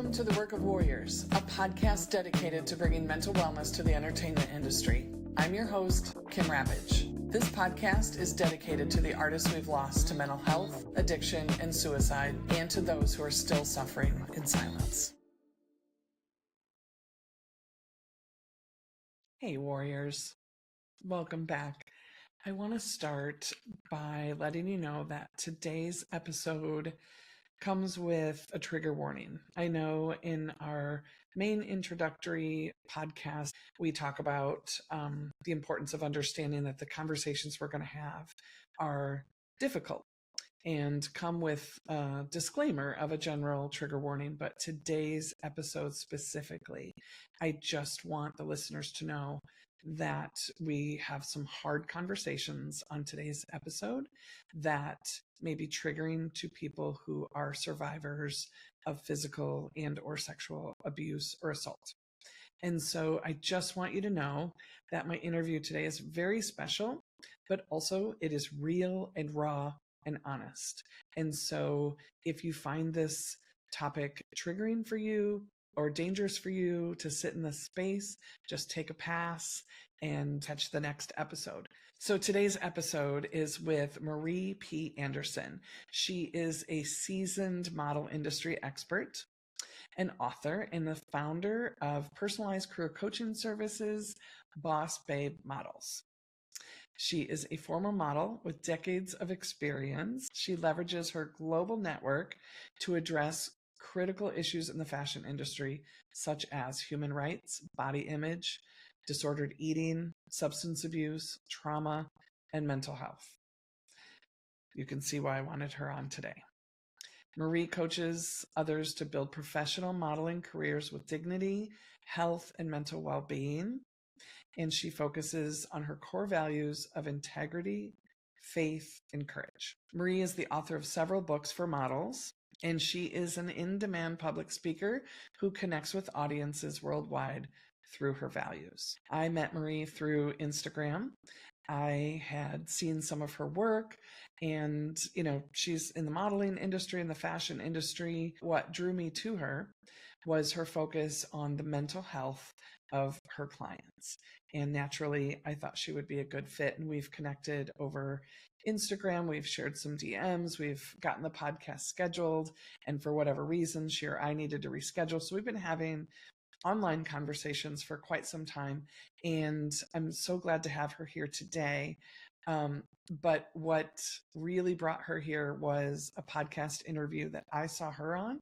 Welcome to The Work of Warriors, a podcast dedicated to bringing mental wellness to the entertainment industry. I'm your host, Kim Rapach. This podcast is dedicated to the artists we've lost to mental health, addiction, and suicide, and to those who are still suffering in silence. Hey, Warriors. Welcome back. I want to start by letting you know that today's episode comes with a trigger warning. I know in our main introductory podcast, we talk about the importance of understanding that the conversations we're going to have are difficult and come with a disclaimer of a general trigger warning. But today's episode specifically, I just want the listeners to know that we have some hard conversations on today's episode that may be triggering to people who are survivors of physical and or sexual abuse or assault. And so I just want you to know that my interview today is very special, but also it is real and raw and honest. And so if you find this topic triggering for you or dangerous for you to sit in this space, just take a pass and catch the next episode. So today's episode is with Marie P. Anderson. She is a seasoned model industry expert, an author, and the founder of personalized career coaching services, Boss Babe Models. She is a former model with decades of experience. She leverages her global network to address critical issues in the fashion industry, such as human rights, body image, disordered eating, substance abuse, trauma, and mental health. You can see why I wanted her on today. Marie coaches others to build professional modeling careers with dignity, health, and mental well-being. And she focuses on her core values of integrity, faith, and courage. Marie is the author of several books for models, and she is an in-demand public speaker who connects with audiences worldwide through her values. I met Marie through Instagram. I had seen some of her work, and she's in the modeling industry, in the fashion industry. What drew me to her was her focus on the mental health of her clients. And naturally, I thought she would be a good fit. And we've connected over Instagram. We've shared some DMs. We've gotten the podcast scheduled. And for whatever reason, she or I needed to reschedule. So we've been having online conversations for quite some time. And I'm so glad to have her here today. But what really brought her here was a podcast interview that I saw her on,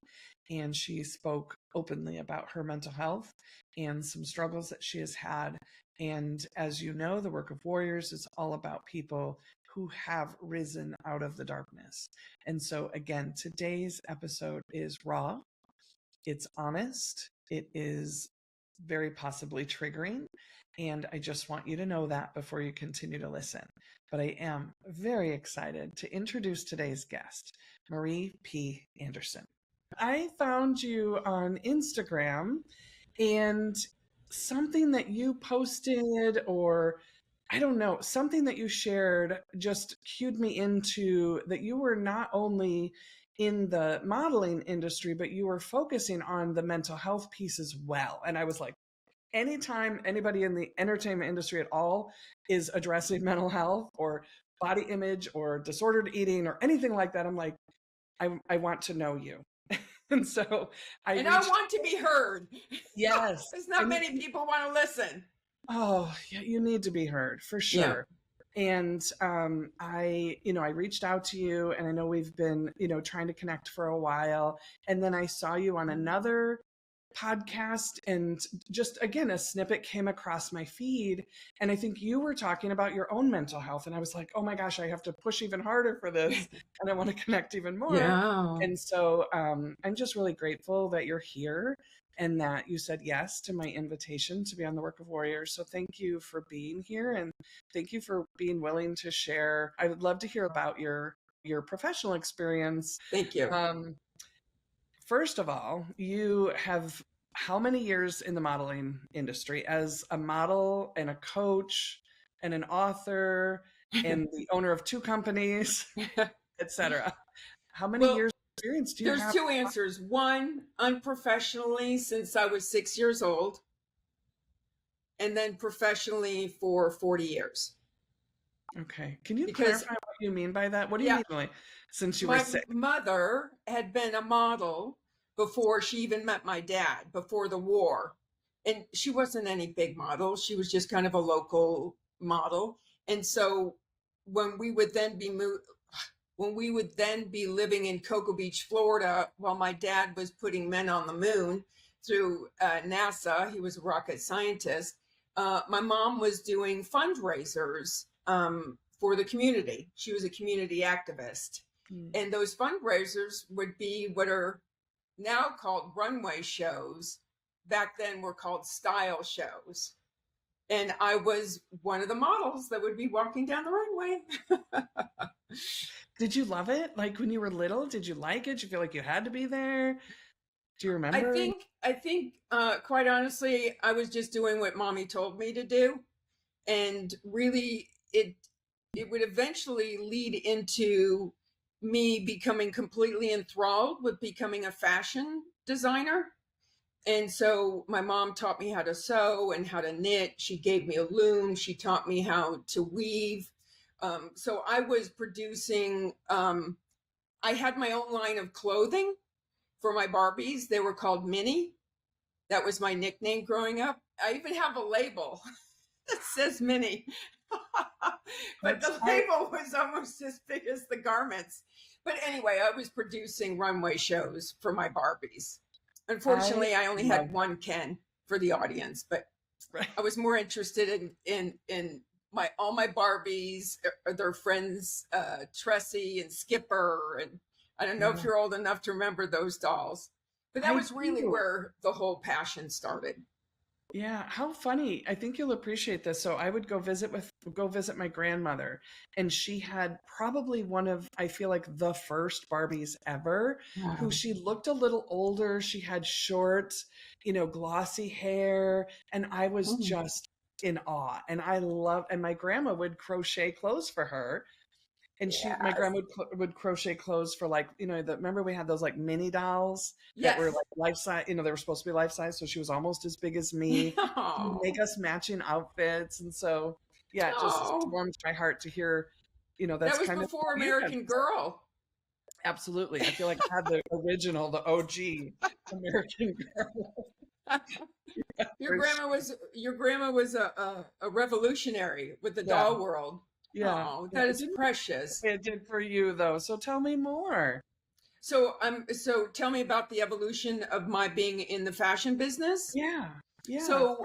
and she spoke openly about her mental health and some struggles that she has had. And as you know, the Work of Warriors is all about people who have risen out of the darkness. And so again, today's episode is raw, it's honest, it is very possibly triggering. And I just want you to know that before you continue to listen. But I am very excited to introduce today's guest, Marie P. Anderson. I found you on Instagram, and something that you posted, or I don't know, something that you shared just cued me into that you were not only in the modeling industry, but you were focusing on the mental health piece as well. And I was like, anytime anybody in the entertainment industry at all is addressing mental health or body image or disordered eating or anything like that, I'm like, I want to know you. And so I want to be heard. Yes. There's not many people want to listen. Oh, yeah, you need to be heard for sure. Yeah. And I reached out to you, and I know we've been, trying to connect for a while. And then I saw you on another podcast, and just again, a snippet came across my feed, and I think you were talking about your own mental health, and I was like, oh my gosh, I have to push even harder for this, and I want to connect even more. Yeah. And so I'm just really grateful that you're here and that you said yes to my invitation to be on the Work of Warriors. So thank you for being here, and thank you for being willing to share. I would love to hear about your professional experience. Thank you. First of all, you have how many years in the modeling industry as a model and a coach and an author and the owner of 2 companies, etc.? How many years experience do you There's have? two answers. One, unprofessionally since I was 6 years old, and then professionally for 40 years. Okay. Can you Because, clarify what you mean by that? What do you yeah, mean, like, since you were my sick? mother had been a model before she even met my dad, before the war. And she wasn't any big model. She was just kind of a local model. And so when we would then be living in Cocoa Beach, Florida, while my dad was putting men on the moon through NASA, he was a rocket scientist. My mom was doing fundraisers for the community. She was a community activist. And those fundraisers would be what are now called runway shows. Back then were called style shows. And I was one of the models that would be walking down the runway. Did you love it? Like when you were little, did you like it? Did you feel like you had to be there? Do you I remember? think, quite honestly, I was just doing what mommy told me to do. And really, it would eventually lead into me becoming completely enthralled with becoming a fashion designer. And so my mom taught me how to sew and how to knit. She gave me a loom. She taught me how to weave. So I was producing, I had my own line of clothing for my Barbies. They were called Minnie. That was my nickname growing up. I even have a label that says Minnie. But the label was almost as big as the garments. But anyway, I was producing runway shows for my Barbies. Unfortunately, I only had one Ken for the audience, but I was more interested in all my Barbies, their friends, Tressie and Skipper, and I don't know if you're old enough to remember those dolls, but that was really where the whole passion started. Yeah, how funny. I think you'll appreciate this. So I would go visit my grandmother, and she had probably one of, I feel like, the first Barbies ever, who she looked a little older. She had short, glossy hair, and I was just in awe. And and my grandma would crochet clothes for her. And my grandma would crochet clothes for, like, remember we had those like mini dolls that were like life size, they were supposed to be life size. So she was almost as big as me. She would make us matching outfits. And so, yeah, it just warms my heart to hear, that's that was kind before American Girl. Absolutely. I feel like I had the original, the OG American Girl. Your grandma was a revolutionary with the doll world. Yeah. Oh, that is precious. It did for you though. So tell me more. So tell me about the evolution of my being in the fashion business. Yeah. So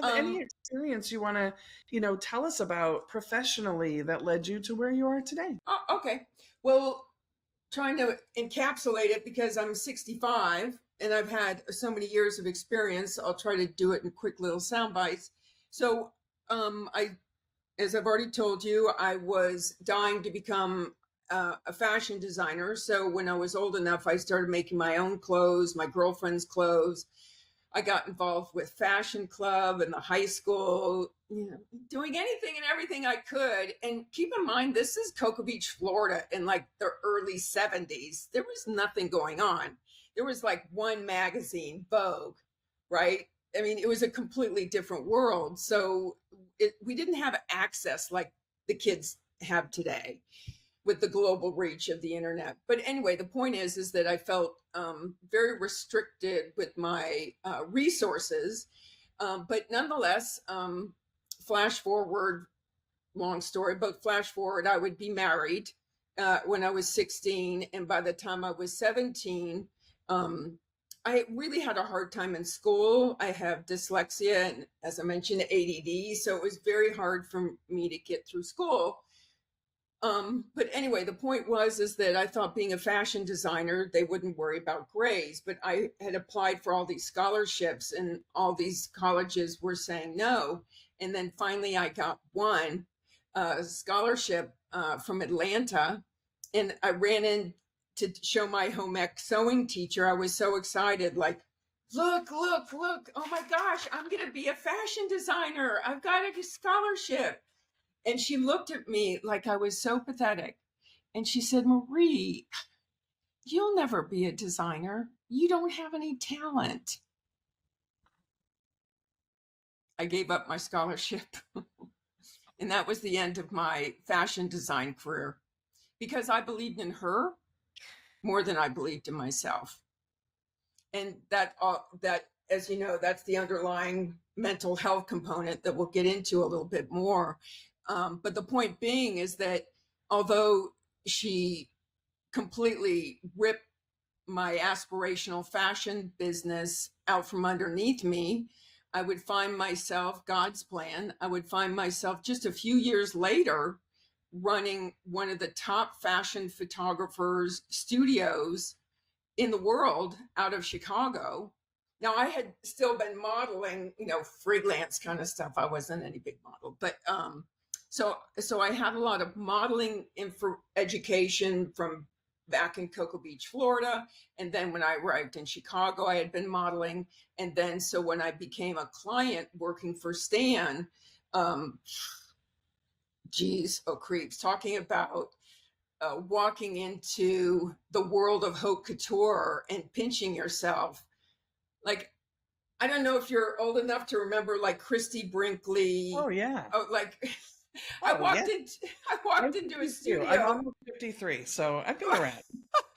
any experience you want to, tell us about professionally that led you to where you are today. Oh, okay. Well, trying to encapsulate it because I'm 65 and I've had so many years of experience. I'll try to do it in quick little sound bites. So as I've already told you, I was dying to become a fashion designer. So when I was old enough, I started making my own clothes, my girlfriend's clothes. I got involved with fashion club in the high school, doing anything and everything I could. And keep in mind, this is Cocoa Beach, Florida in like the early 70s. There was nothing going on. There was like one magazine, Vogue, right? I mean, it was a completely different world. So we didn't have access like the kids have today with the global reach of the internet. But anyway, the point is that I felt very restricted with my resources. But nonetheless, flash forward, long story, but flash forward, I would be married when I was 16. And by the time I was 17, I really had a hard time in school. I have dyslexia and, as I mentioned, ADD. So it was very hard for me to get through school. But anyway, the point is that I thought being a fashion designer, they wouldn't worry about grades, but I had applied for all these scholarships and all these colleges were saying no. And then finally I got one scholarship from Atlanta, and I ran in to show my home ec sewing teacher. I was so excited, like, look, oh my gosh, I'm going to be a fashion designer. I've got a scholarship. And she looked at me like I was so pathetic. And she said, Marie, you'll never be a designer. You don't have any talent. I gave up my scholarship. And that was the end of my fashion design career because I believed in her more than I believed in myself. And that, as you know, that's the underlying mental health component that we'll get into a little bit more. But the point being is that although she completely ripped my aspirational fashion business out from underneath me, I would find myself, God's plan, I would find myself just a few years later running one of the top fashion photographers' studios in the world out of Chicago. Now, I had still been modeling, freelance kind of stuff. I wasn't any big model, but so I had a lot of modeling education from back in Cocoa Beach, Florida. And then when I arrived in Chicago, I had been modeling. And then, so when I became a client working for Stan, creeps, talking about walking into the world of haute couture and pinching yourself. Like, I don't know if you're old enough to remember like Christy Brinkley. Oh yeah. Oh, like I walked into a studio. I'm almost 53, so I've been around.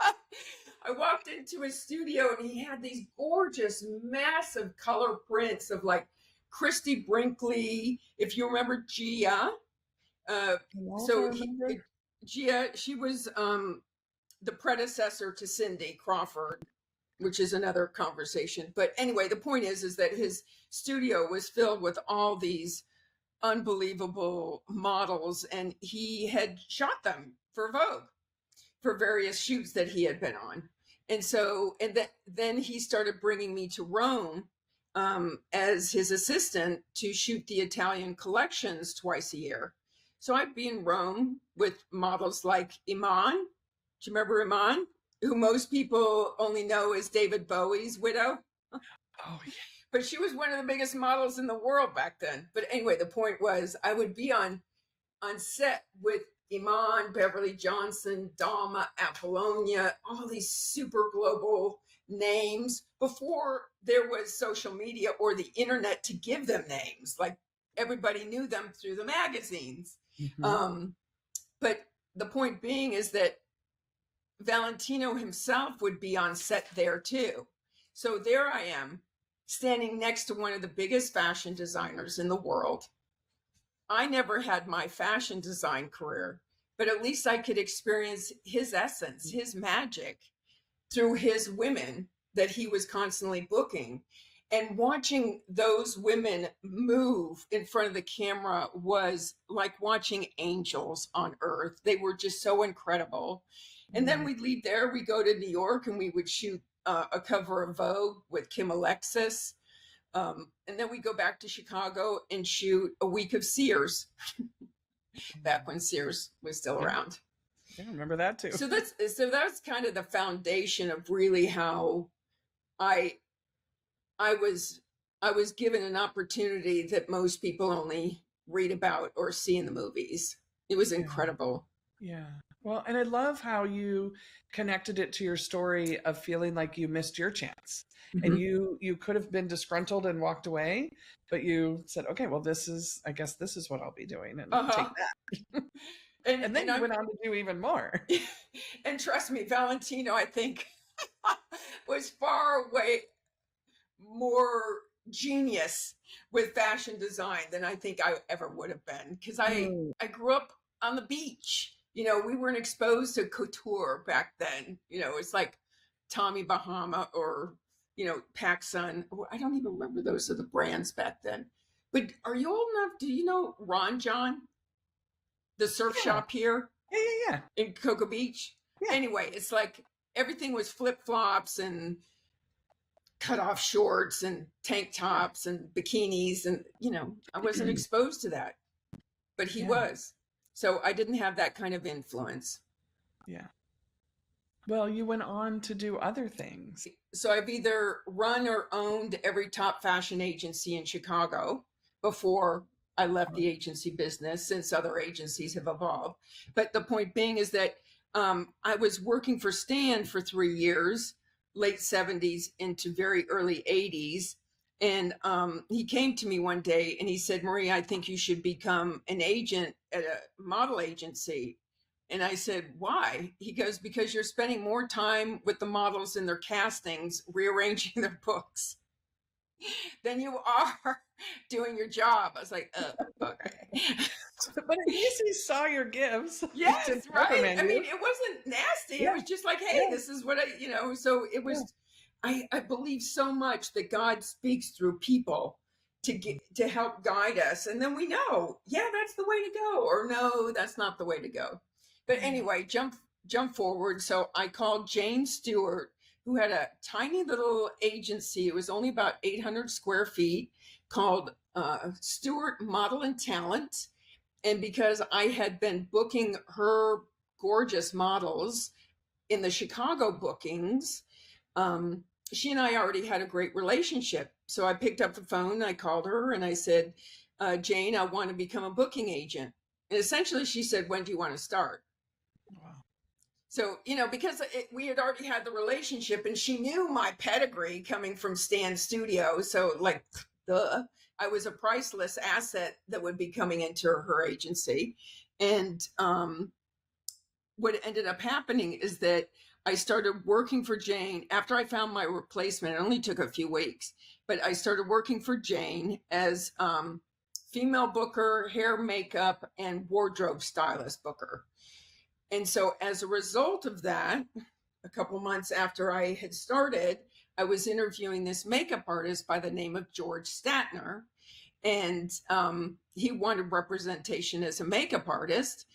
I walked into a studio and he had these gorgeous, massive color prints of like Christy Brinkley. If you remember Gia, Gia, she was the predecessor to Cindy Crawford, which is another conversation. But anyway, the point is that his studio was filled with all these unbelievable models, and he had shot them for Vogue for various shoots that he had been on. And so, then he started bringing me to Rome as his assistant to shoot the Italian collections twice a year. So I'd be in Rome with models like Iman. Do you remember Iman? Who most people only know as David Bowie's widow. Oh, yeah. But she was one of the biggest models in the world back then. But anyway, the point was I would be on set with Iman, Beverly Johnson, Dalma, Apollonia, all these super global names before there was social media or the internet to give them names. Like everybody knew them through the magazines. Mm-hmm. But the point being is that Valentino himself would be on set there too. So there I am, standing next to one of the biggest fashion designers in the world. I never had my fashion design career, but at least I could experience his essence, his magic through his women that he was constantly booking. And watching those women move in front of the camera was like watching angels on earth. They were just so incredible. And then we'd leave there, we'd go to New York and we would shoot a cover of Vogue with Kim Alexis. And then we go back to Chicago and shoot a week of Sears, back when Sears was still around. Yeah, I remember that too. So that's kind of the foundation of really how I was given an opportunity that most people only read about or see in the movies. It was incredible. Yeah. Well, and I love how you connected it to your story of feeling like you missed your chance. Mm-hmm. And you could have been disgruntled and walked away, but you said, okay, well, I guess this is what I'll be doing, and take that. and then you went on to do even more. And trust me, Valentino, I think, was far away more genius with fashion design than I think I ever would have been. Because I grew up on the beach. We weren't exposed to couture back then. It's like Tommy Bahama or, PacSun. I don't even remember those are the brands back then. But are you old enough? Do you know Ron John? The surf shop here? Yeah. In Cocoa Beach? Yeah. Anyway, it's like everything was flip-flops and cut-off shorts and tank tops and bikinis. And, I wasn't exposed to that. But he was. So I didn't have that kind of influence. Yeah. Well, you went on to do other things. So I've either run or owned every top fashion agency in Chicago before I left the agency business, since other agencies have evolved. But the point being is that I was working for Stan for 3 years, late 70s into very early 80s. And he came to me one day and he said, Marie, I think you should become an agent at a model agency. And I said, why? He goes, because you're spending more time with the models in their castings, rearranging their books, than you are doing your job. I was like, oh, okay. But at least he saw your gifts. Yes, right. I You. mean, it wasn't nasty. Yeah. It was just like, hey, Yeah. this is what so it was, I believe so much that God speaks through people to help guide us. And then we know, yeah, that's the way to go, or no, that's not the way to go. But anyway, jump forward. So I called Jane Stewart, who had a tiny little agency. It was only about 800 square feet, called Stewart Model and Talent. And because I had been booking her gorgeous models in the Chicago bookings, she and I already had a great relationship. So I picked up the phone, I called her and I said, Jane, I want to become a booking agent. And essentially she said, when do you want to start? Wow. So, because we had already had the relationship and she knew my pedigree coming from Stan Studio. So like, duh. I was a priceless asset that would be coming into her agency. And what ended up happening is that I started working for Jane after I found my replacement. It only took a few weeks, but I started working for Jane as female booker, hair, makeup, and wardrobe stylist booker. And so as a result of that, a couple months after I had started, I was interviewing this makeup artist by the name of George Statner. And he wanted representation as a makeup artist.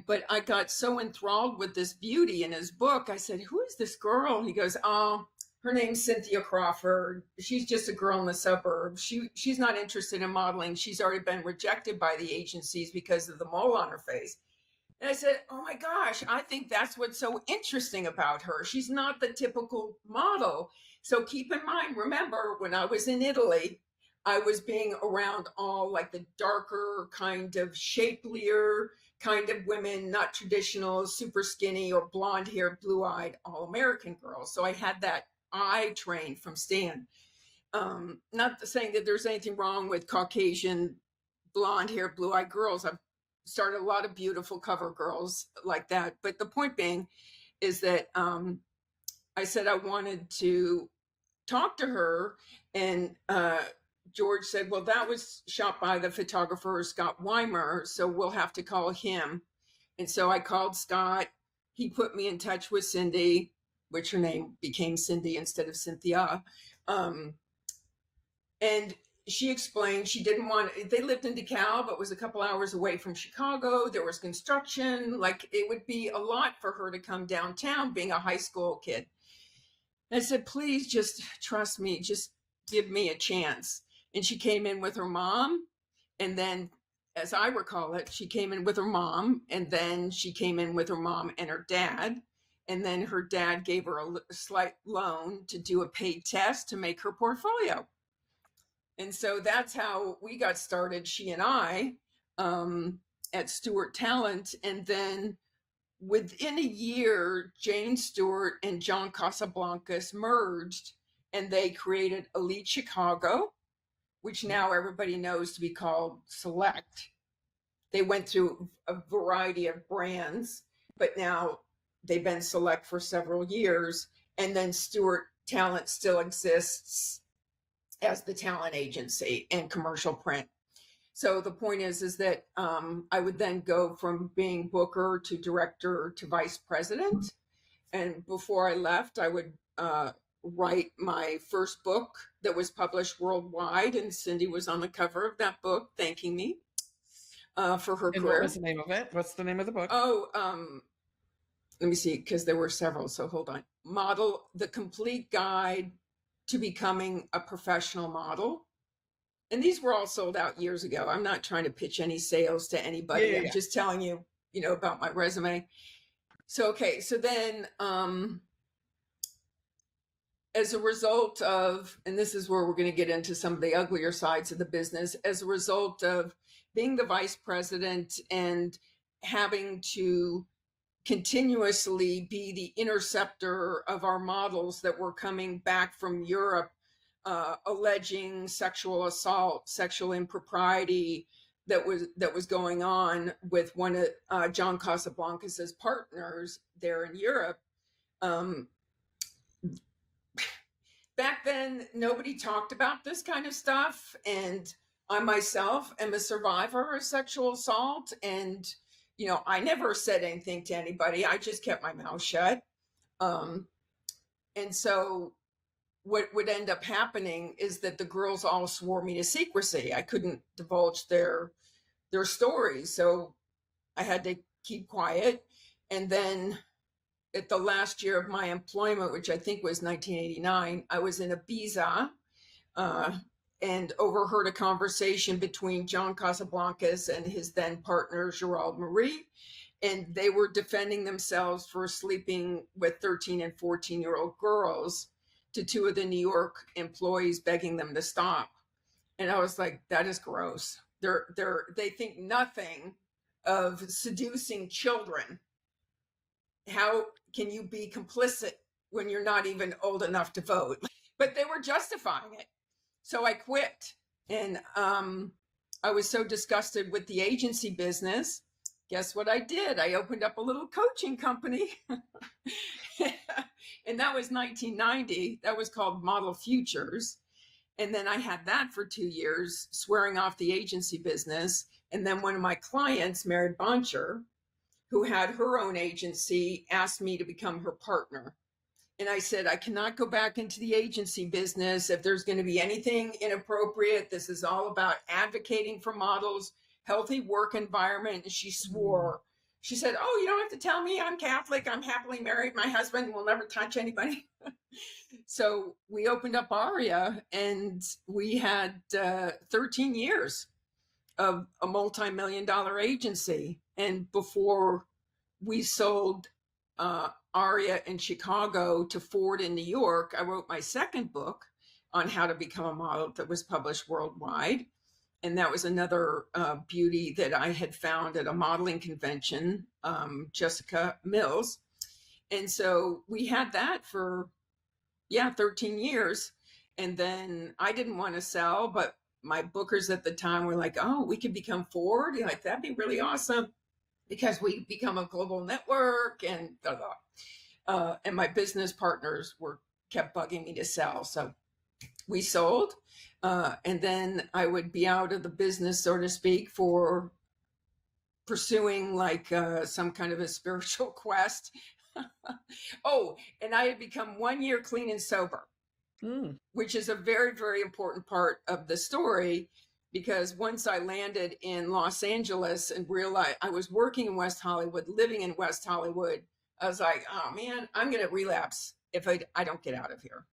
But I got so enthralled with this beauty in his book. I said, who is this girl? He goes, oh, her name's Cynthia Crawford. She's just a girl in the suburbs. She's not interested in modeling. She's already been rejected by the agencies because of the mole on her face. And I said, oh my gosh, I think that's what's so interesting about her. She's not the typical model. So keep in mind, remember, when I was in Italy, I was being around all like the darker, kind of shapelier kind of women, not traditional, super skinny or blonde hair, blue eyed, all American girls. So I had that eye trained from Stan. Not saying that there's anything wrong with Caucasian, blonde hair, blue eyed girls. I've started a lot of beautiful cover girls like that. But the point being is that I said I wanted to talk to her, and George said, well, that was shot by the photographer Scott Weimer, so we'll have to call him. And so I called Scott. He put me in touch with Cindy, which her name became Cindy instead of Cynthia. And she explained she didn't want, they lived in DeKalb, but was a couple hours away from Chicago. There was construction. Like, it would be a lot for her to come downtown being a high school kid. And I said, please just trust me. Just give me a chance. And she came in with her mom. And then, as I recall it, she came in with her mom. And then she came in with her mom and her dad. And then her dad gave her a slight loan to do a paid test to make her portfolio. And so that's how we got started, she and I, at Stewart Talent. And then within a year, Jane Stewart and John Casablancas merged, and they created Elite Chicago, which now everybody knows to be called Select. They went through a variety of brands, but now they've been Select for several years. And then Stewart Talent still exists as the talent agency and commercial print. So the point is that I would then go from being booker to director to vice president. And before I left, I would write my first book that was published worldwide. And Cindy was on the cover of that book, thanking me for her career. What was the name of it? What's the name of the book? Oh, let me see, because there were several. So hold on. The Complete Guide to Becoming a Professional Model. And these were all sold out years ago. I'm not trying to pitch any sales to anybody. I'm just telling you, about my resume. So, okay. So then, as a result of, and this is where we're going to get into some of the uglier sides of the business, as a result of being the vice president and having to continuously be the interceptor of our models that were coming back from Europe, alleging sexual assault, sexual impropriety that was going on with one of John Casablancas's partners there in Europe. Back then, nobody talked about this kind of stuff, and I myself am a survivor of sexual assault, and I never said anything to anybody. I just kept my mouth shut. And so what would end up happening is that the girls all swore me to secrecy. I couldn't divulge their stories, so I had to keep quiet. And then at the last year of my employment, which I think was 1989, I was in Ibiza and overheard a conversation between John Casablancas and his then partner, Gerald Marie. And they were defending themselves for sleeping with 13 and 14-year-old girls to two of the New York employees, begging them to stop. And I was like, that is gross. They think nothing of seducing children. How can you be complicit when you're not even old enough to vote? But they were justifying it. So I quit. And I was so disgusted with the agency business. Guess what I did? I opened up a little coaching company. And that was 1990. That was called Model Futures. And then I had that for 2 years, swearing off the agency business. And then one of my clients, Mary Boncher, who had her own agency, asked me to become her partner. And I said, I cannot go back into the agency business if there's going to be anything inappropriate. This is all about advocating for models, healthy work environment. And she swore. She said, oh, you don't have to tell me. I'm Catholic. I'm happily married. My husband will never touch anybody. So we opened up ARIA, and we had 13 years of a multi-million-dollar agency. And before we sold ARIA in Chicago to Ford in New York, I wrote my second book on how to become a model that was published worldwide. And that was another beauty that I had found at a modeling convention, Jessica Mills. And so we had that for, 13 years. And then I didn't want to sell, but my bookers at the time were like, oh, we could become Ford. You're like, that'd be really awesome because we become a global network and blah, blah. And my business partners kept bugging me to sell. So we sold. And then I would be out of the business, so to speak, for pursuing like some kind of a spiritual quest. Oh, and I had become 1 year clean and sober, which is a very, very important part of the story, because once I landed in Los Angeles and realized I was working in West Hollywood, living in West Hollywood, I was like, oh man, I'm going to relapse if I don't get out of here.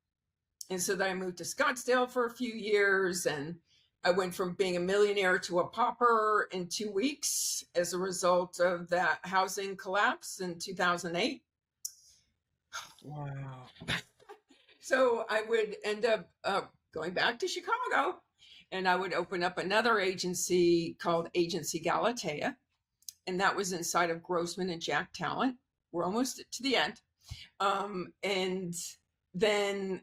And so then I moved to Scottsdale for a few years, and I went from being a millionaire to a pauper in 2 weeks as a result of that housing collapse in 2008. Wow. So I would end up going back to Chicago, and I would open up another agency called Agency Galatea. And that was inside of Grossman and Jack Talent. We're almost to the end. And then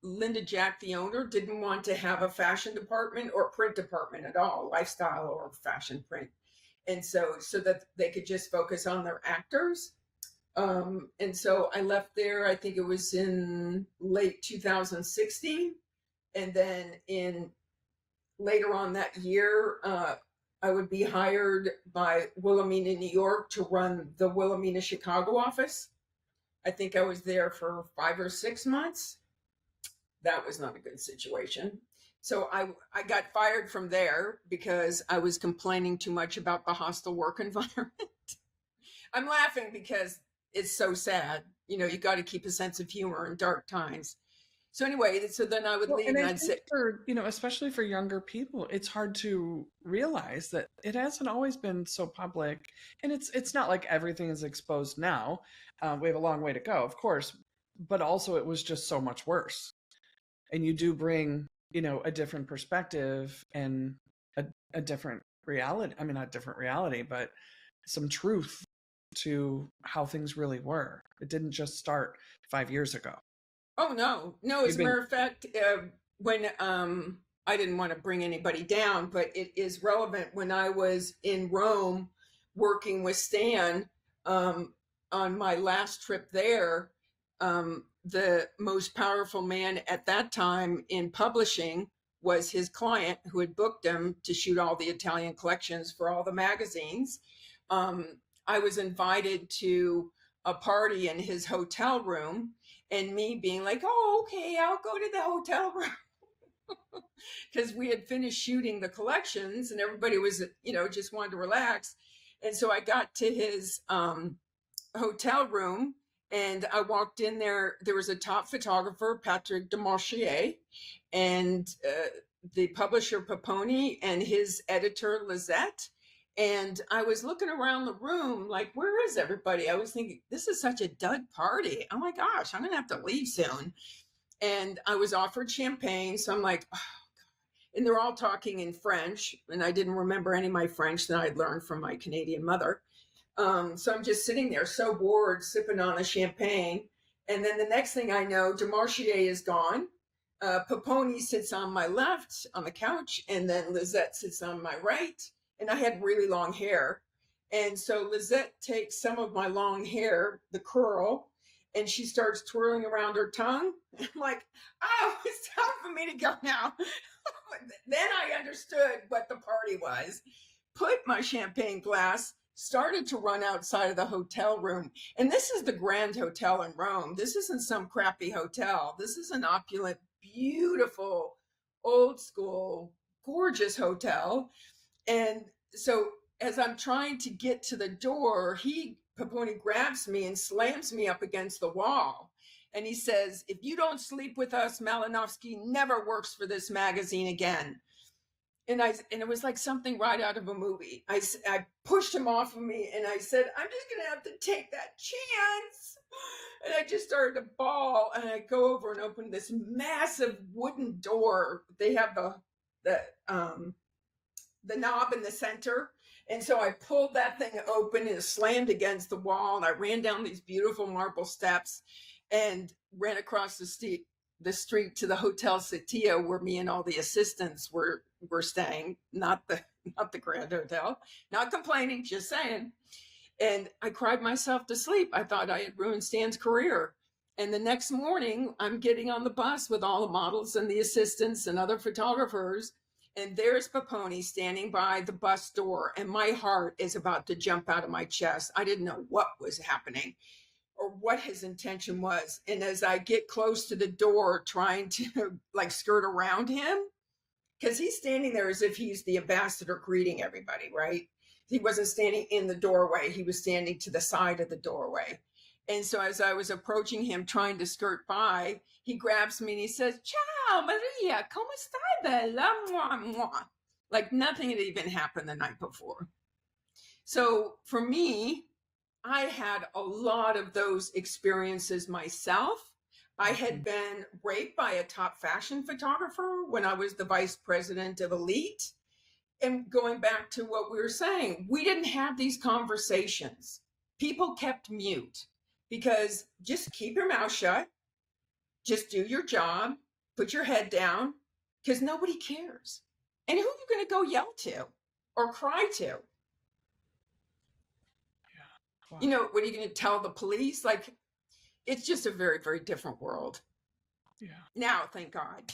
Linda Jack, the owner, didn't want to have a fashion department or print department at all, lifestyle or fashion print. And so that they could just focus on their actors. And so I left there, I think it was in late 2016. And then later on that year, I would be hired by Wilhelmina, New York to run the Wilhelmina, Chicago office. I think I was there for 5 or 6 months. That was not a good situation. So I got fired from there because I was complaining too much about the hostile work environment. I'm laughing because it's so sad. You got to keep a sense of humor in dark times. So anyway, so then I would leave and I'd say, especially for younger people, it's hard to realize that it hasn't always been so public, and it's not like everything is exposed now. We have a long way to go, of course, but also it was just so much worse. And you do bring, a different perspective and a different reality. I mean, not different reality, but some truth to how things really were. It didn't just start 5 years ago. Oh, no. No, as a matter of fact, when I didn't want to bring anybody down, but it is relevant. When I was in Rome working with Stan on my last trip there, the most powerful man at that time in publishing was his client who had booked him to shoot all the Italian collections for all the magazines. I was invited to a party in his hotel room, and me being like, oh, okay, I'll go to the hotel room. Because we had finished shooting the collections and everybody was, just wanted to relax. And so I got to his hotel room and I walked in there. There was a top photographer, Patrick Demarchier, and the publisher Paponi and his editor Lizette. And I was looking around the room like, where is everybody? I was thinking, this is such a dud party. Oh my gosh, I'm going to have to leave soon. And I was offered champagne. So I'm like, oh, God. And they're all talking in French. And I didn't remember any of my French that I'd learned from my Canadian mother. So I'm just sitting there so bored, sipping on the champagne. And then the next thing I know, Demarchier is gone. Paponi sits on my left on the couch. And then Lizette sits on my right. And I had really long hair. And so Lizette takes some of my long hair, the curl, and she starts twirling around her tongue. I'm like, oh, it's time for me to go now. Then I understood what the party was. Put my champagne glass, started to run outside of the hotel room. And this is the Grand Hotel in Rome. This isn't some crappy hotel. This is an opulent, beautiful, old school, gorgeous hotel. And so as I'm trying to get to the door, Paponi grabs me and slams me up against the wall. And he says, if you don't sleep with us, Malinowski never works for this magazine again. And it was like something right out of a movie. I pushed him off of me and I said, I'm just going to have to take that chance. And I just started to bawl, and I go over and open this massive wooden door. They have the knob in the center. And so I pulled that thing open and it slammed against the wall. And I ran down these beautiful marble steps and ran across the street to the Hotel Setia, where me and all the assistants were staying, not the Grand Hotel. Not complaining, just saying. And I cried myself to sleep. I thought I had ruined Stan's career. And the next morning, I'm getting on the bus with all the models and the assistants and other photographers. And there's Paponi standing by the bus door, and my heart is about to jump out of my chest. I didn't know what was happening or what his intention was. And as I get close to the door, trying to like skirt around him, because he's standing there as if he's the ambassador greeting everybody, right? He wasn't standing in the doorway. He was standing to the side of the doorway. And so as I was approaching him, trying to skirt by, he grabs me and he says, ciao, Maria, come stai bella? Mwah, mwah. Like nothing had even happened the night before. So for me, I had a lot of those experiences myself. I had been raped by a top fashion photographer when I was the vice president of Elite. And going back to what we were saying, we didn't have these conversations. People kept mute. Because just keep your mouth shut, just do your job, put your head down, because nobody cares. And who are you going to go yell to or cry to? Yeah. Wow. What are you going to tell the police? Like, it's just a very, very different world. Yeah. Now, thank God.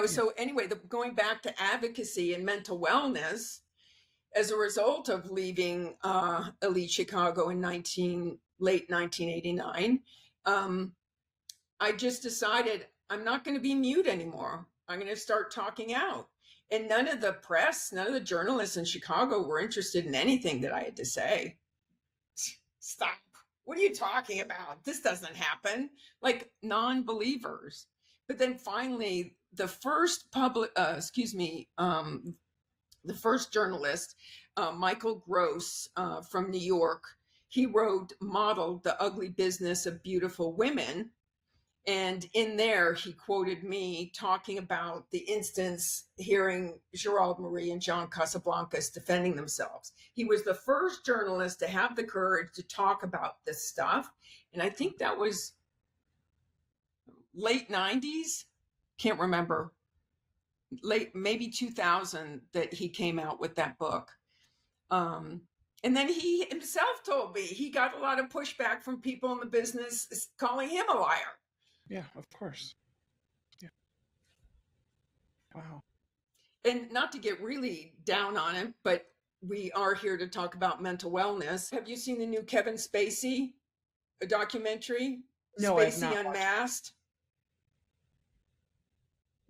So anyway, going back to advocacy and mental wellness, as a result of leaving Elite Chicago in late 1989, I just decided I'm not going to be mute anymore. I'm going to start talking out. And none of the press, none of the journalists in Chicago were interested in anything that I had to say. Stop. What are you talking about? This doesn't happen. Like non-believers. But then finally, the first the first journalist, Michael Gross from New York, he modeled The Ugly Business of Beautiful Women. And in there, he quoted me talking about the instance, hearing Gerald Marie and John Casablancas defending themselves. He was the first journalist to have the courage to talk about this stuff. And I think that was late 90s. Can't remember. Late, maybe 2000 that he came out with that book. And then he himself told me he got a lot of pushback from people in the business calling him a liar. Yeah, of course. Yeah. Wow. And not to get really down on him, but we are here to talk about mental wellness. Have you seen the new Kevin Spacey documentary? No, I've Spacey not Unmasked.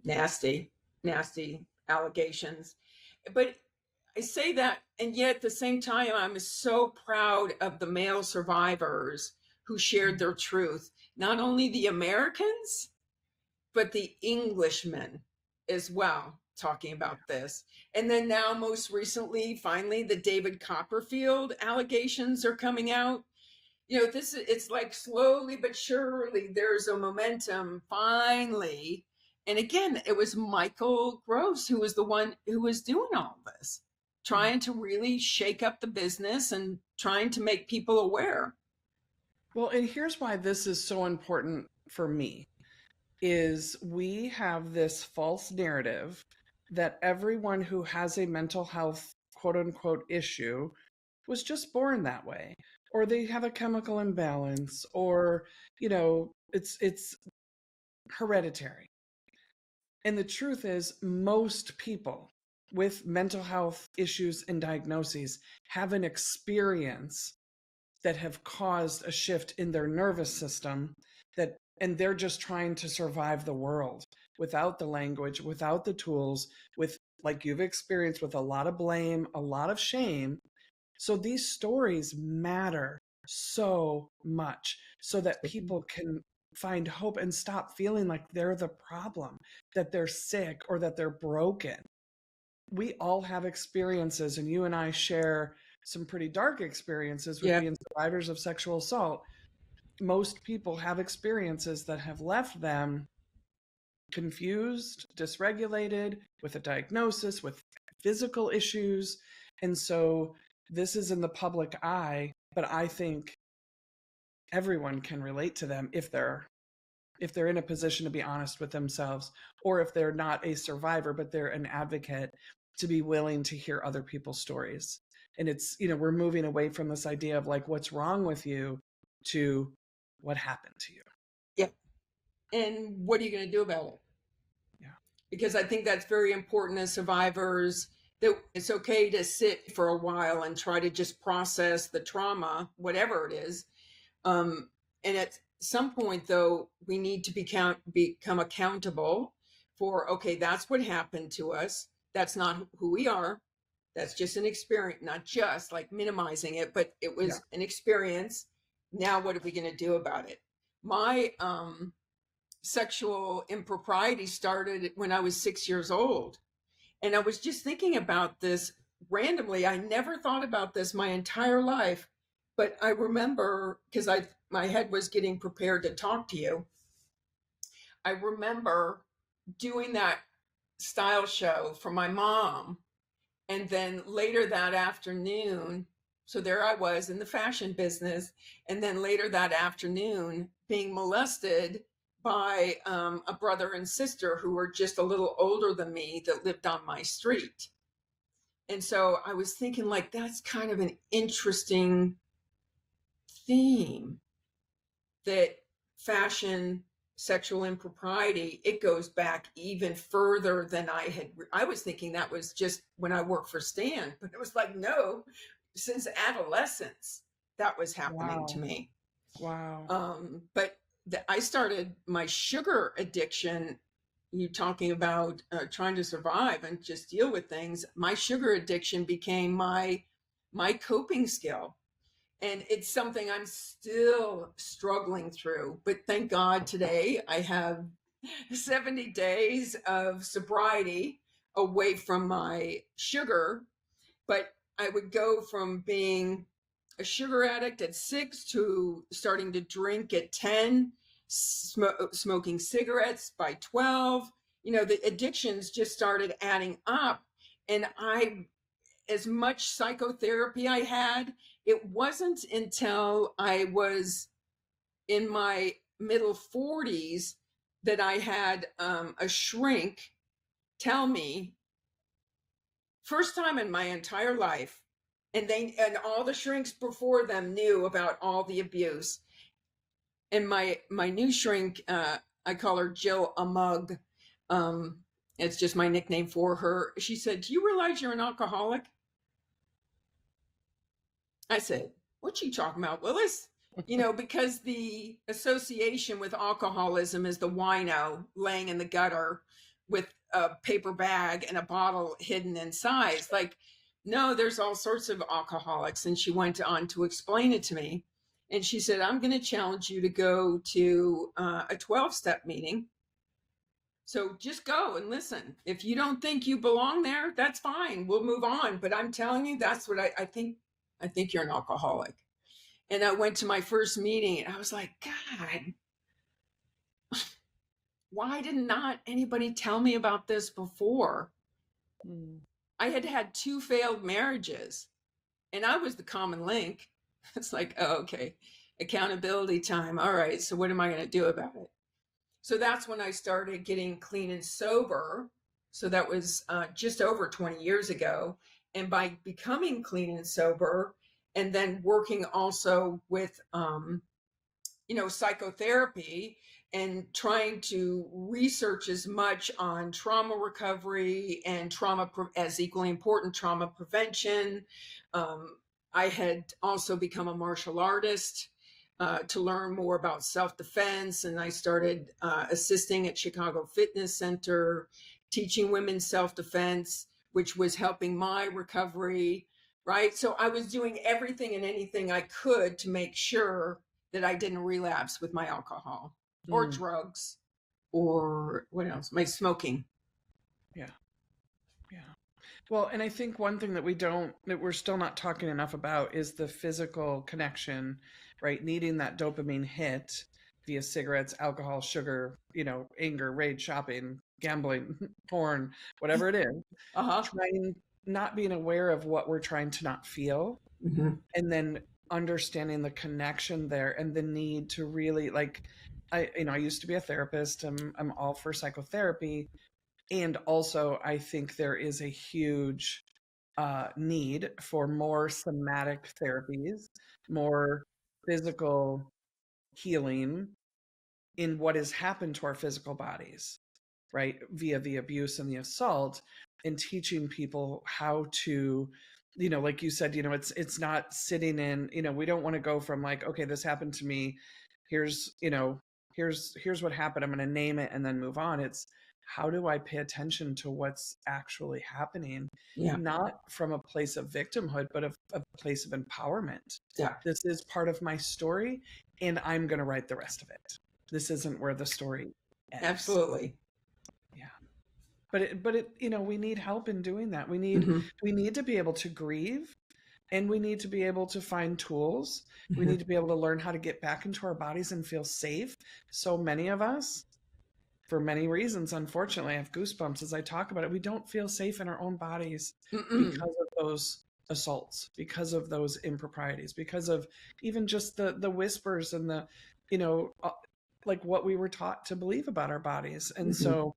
Nasty allegations. But I say that, and yet at the same time, I'm so proud of the male survivors who shared their truth. Not only the Americans, but the Englishmen as well, talking about this. And then now, most recently, finally, the David Copperfield allegations are coming out. It's like slowly but surely there's a momentum finally. And again, it was Michael Gross who was the one who was doing all this, trying to really shake up the business and trying to make people aware. Well, and here's why this is so important for me is we have this false narrative that everyone who has a mental health quote unquote issue was just born that way, or they have a chemical imbalance, or it's hereditary. And the truth is, most people with mental health issues and diagnoses have an experience that have caused a shift in their nervous system and they're just trying to survive the world without the language, without the tools, with, like you've experienced, with a lot of blame, a lot of shame. So these stories matter so much so that people can find hope and stop feeling like they're the problem, that they're sick or that they're broken. We all have experiences, and you and I share some pretty dark experiences with being survivors of sexual assault. Most people have experiences that have left them confused, dysregulated, with a diagnosis, with physical issues. And so this is in the public eye, but I think everyone can relate to them if they're in a position to be honest with themselves, or if they're not a survivor, but they're an advocate, to be willing to hear other people's stories. And it's, we're moving away from this idea of like, what's wrong with you, to what happened to you. Yep. And what are you going to do about it? Yeah. Because I think that's very important as survivors, that it's okay to sit for a while and try to just process the trauma, whatever it is. And at some point, though, we need to become accountable for, okay, that's what happened to us. That's not who we are. That's just an experience, not just like minimizing it, but it was an experience. Now, what are we going to do about it? My sexual impropriety started when I was 6 years old. And I was just thinking about this randomly. I never thought about this my entire life, but I remember, because my head was getting prepared to talk to you. I remember doing that style show for my mom. And then later that afternoon, so there I was in the fashion business. And then later that afternoon, being molested by a brother and sister who were just a little older than me that lived on my street. And so I was thinking, like, that's kind of an interesting theme, that fashion, sexual impropriety, it goes back even further than I was thinking that was just when I worked for Stan, but it was like, no, since adolescence, that was happening to me. Wow. But I started my sugar addiction. You talking about trying to survive and just deal with things. My sugar addiction became my coping skill. And it's something I'm still struggling through. But thank God today I have 70 days of sobriety away from my sugar. But I would go from being a sugar addict at 6 to starting to drink at 10. smoking cigarettes by 12. The addictions just started adding up. And as much psychotherapy I had, it wasn't until I was in my middle 40s that I had a shrink tell me, first time in my entire life, and all the shrinks before them knew about all the abuse. And my new shrink, I call her Jill a mug. It's just my nickname for her. She said, "Do you realize you're an alcoholic?" I said, "What you talking about, Willis?" Because the association with alcoholism is the wino laying in the gutter with a paper bag and a bottle hidden inside. Like, no, there's all sorts of alcoholics. And she went on to explain it to me. And she said, "I'm going to challenge you to go to a 12-step meeting. So just go and listen. If you don't think you belong there, that's fine. We'll move on. But I'm telling you, that's what I think. I think you're an alcoholic." And I went to my first meeting and I was like, God, why did not anybody tell me about this before? I had had 2 failed marriages and I was the common link. It's like, oh, okay, accountability time. All right, so what am I going to do about it? So that's when I started getting clean and sober. So that was just over 20 years ago. And by becoming clean and sober, and then working also with, psychotherapy and trying to research as much on trauma recovery and as equally important, trauma prevention. I had also become a martial artist to learn more about self-defense. And I started assisting at Chicago Fitness Center, teaching women self-defense, which was helping my recovery. Right. So I was doing everything and anything I could to make sure that I didn't relapse with my alcohol or drugs or what else? My smoking. Yeah. Yeah. Well, and I think one thing that we're still not talking enough about is the physical connection, right? Needing that dopamine hit via cigarettes, alcohol, sugar, anger, rage, shopping, gambling, porn, whatever it is. Not being aware of what we're trying to not feel, and then understanding the connection there and the need to really, like, I used to be a therapist. I'm all for psychotherapy. And also I think there is a huge need for more somatic therapies, more physical healing in what has happened to our physical bodies, right, via the abuse and the assault, and teaching people how to, like you said, it's not sitting in, we don't want to go from like, okay, this happened to me, here's what happened, I'm going to name it and then move on. It's, how do I pay attention to what's actually happening? Yeah. Not from a place of victimhood, but a place of empowerment. Yeah. This is part of my story and I'm going to write the rest of it. This isn't where the story ends. Absolutely. Yeah. But it, we need help in doing that. We need to be able to grieve, and we need to be able to find tools. We need to be able to learn how to get back into our bodies and feel safe. So many of us, for many reasons, unfortunately, I have goosebumps as I talk about it. We don't feel safe in our own bodies because of those assaults, because of those improprieties, because of even just the whispers and the, like what we were taught to believe about our bodies. And so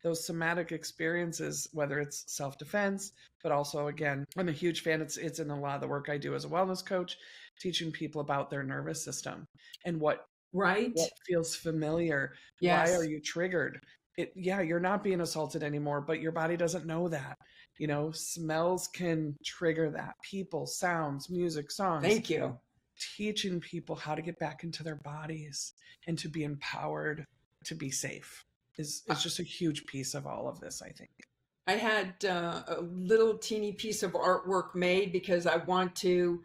those somatic experiences, whether it's self-defense, but also, again, I'm a huge fan. It's in a lot of the work I do as a wellness coach, teaching people about their nervous system and what feels familiar. Yes. Why are you triggered? You're not being assaulted anymore, but your body doesn't know that. Smells can trigger that. People, sounds, music, songs. Thank you. Teaching people how to get back into their bodies and to be empowered, to be safe is just a huge piece of all of this, I think. I had a little teeny piece of artwork made because I want to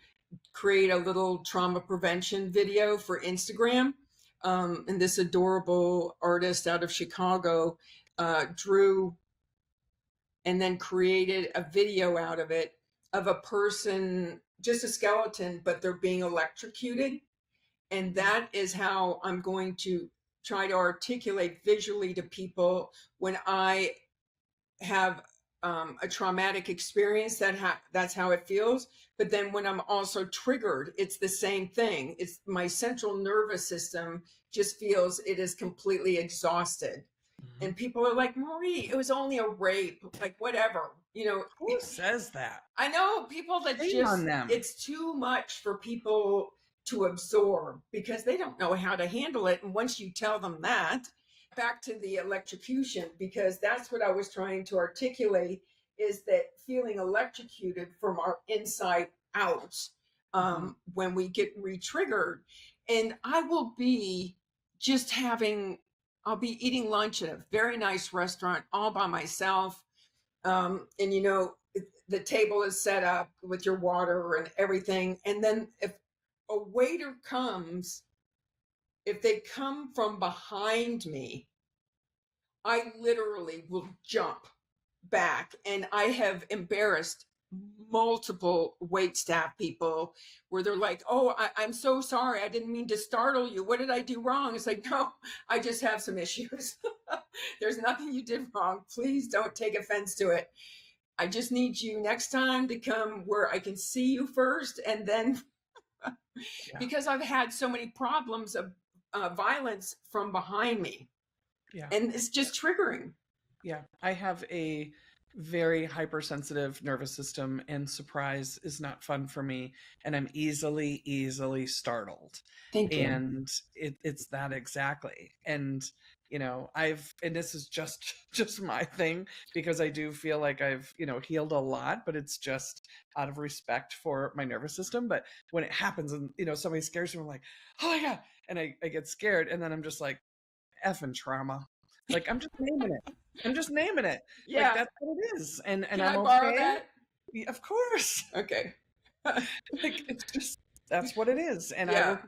create a little trauma prevention video for Instagram. And this adorable artist out of Chicago drew and then created a video out of it, of a person, just a skeleton, but they're being electrocuted. And that is how I'm going to try to articulate visually to people when I have a traumatic experience, that's how it feels. But then when I'm also triggered, it's the same thing. It's my central nervous system just feels it is completely exhausted. Mhm. And people are like, Marie, it was only a rape, like whatever, Who says that? I know people that Shame on them. it's too much for people to absorb because they don't know how to handle it. And once you tell them that, back to the electrocution, because that's what I was trying to articulate, is that feeling electrocuted from our inside out when we get re-triggered. And I will be just I'll be eating lunch at a very nice restaurant all by myself. And the table is set up with your water and everything. And then if a waiter comes, if they come from behind me, I literally will jump back. And I have embarrassed multiple wait staff people where they're like, oh, I'm so sorry. I didn't mean to startle you. What did I do wrong? It's like, no, I just have some issues. There's nothing you did wrong. Please don't take offense to it. I just need you next time to come where I can see you first. And then because I've had so many problems of violence from behind me. Yeah. And it's just triggering. Yeah. I have a very hypersensitive nervous system, and surprise is not fun for me. And I'm easily startled. Thank you. And it's that exactly. And and this is just my thing, because I do feel like I've healed a lot, but it's just out of respect for my nervous system. But when it happens and somebody scares me, I'm like, oh my god, and I get scared, and then I'm just like, effing trauma. Like, I'm just naming it. Yeah. Like, that's what it is. And Can I'm I borrow okay. that? Yeah, of course. Okay. Like, it's just, that's what it is. And Yeah.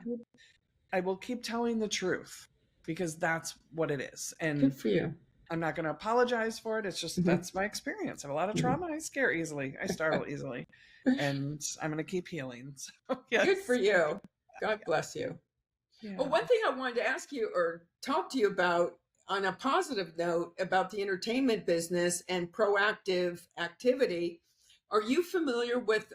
I will keep telling the truth, because that's what it is. And Good for you. I'm not going to apologize for it. It's just, that's my experience. I have a lot of trauma. I scare easily. I startle easily. And I'm going to keep healing. So, yes. Good for you. God bless you. Yeah. Well, one thing I wanted to ask you or talk to you about on a positive note about the entertainment business and proactive activity. Are you familiar with